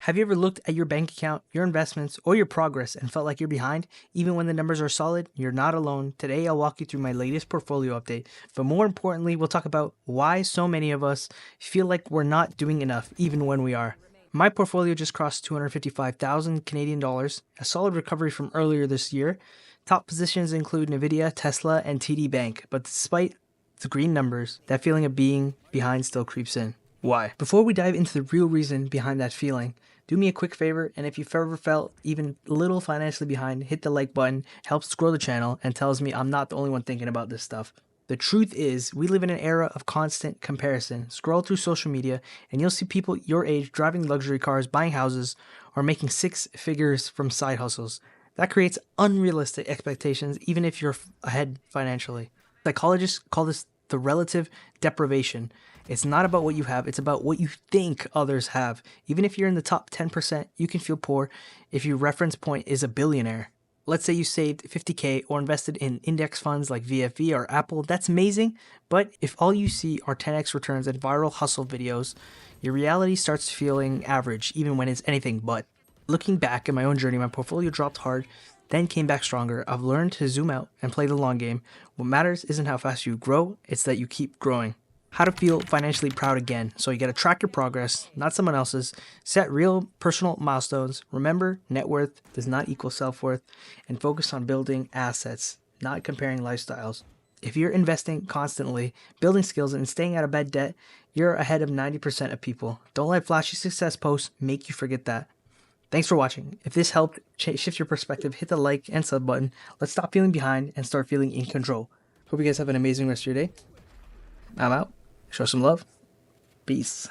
Have you ever looked at your bank account, your investments, or your progress and felt like you're behind? Even when the numbers are solid, you're not alone. Today, I'll walk you through my latest portfolio update. But more importantly, we'll talk about why so many of us feel like we're not doing enough, even when we are. My portfolio just crossed 255,000 Canadian dollars, a solid recovery from earlier this year. Top positions include NVDA, Tesla, and TD Bank. But despite the green numbers, that feeling of being behind still creeps in. Why? Before we dive into the real reason behind that feeling, do me a quick favor, and if you've ever felt even a little financially behind, hit the like button, helps grow the channel, and tells me I'm not the only one thinking about this stuff. The truth is, we live in an era of constant comparison. Scroll through social media, and you'll see people your age driving luxury cars, buying houses, or making six figures from side hustles. That creates unrealistic expectations, even if you're ahead financially. Psychologists call this the relative deprivation. It's not about what you have, it's about what you think others have. Even if you're in the top 10%, you can feel poor if your reference point is a billionaire. Let's say you saved 50K or invested in index funds like VFV or Apple, that's amazing. But if all you see are 10x returns and viral hustle videos, your reality starts feeling average, even when it's anything but. Looking back at my own journey, my portfolio dropped hard, then came back stronger. I've learned to zoom out and play the long game. What matters isn't how fast you grow, it's that you keep growing. How to feel financially proud again. So you got to track your progress, not someone else's. Set real personal milestones. Remember, net worth does not equal self-worth. And focus on building assets, not comparing lifestyles. If you're investing constantly, building skills, and staying out of bad debt, you're ahead of 90% of people. Don't let flashy success posts make you forget that. Thanks for watching. If this helped shift your perspective, hit the like and sub button. Let's stop feeling behind and start feeling in control. Hope you guys have an amazing rest of your day. I'm out. Show some love. Peace.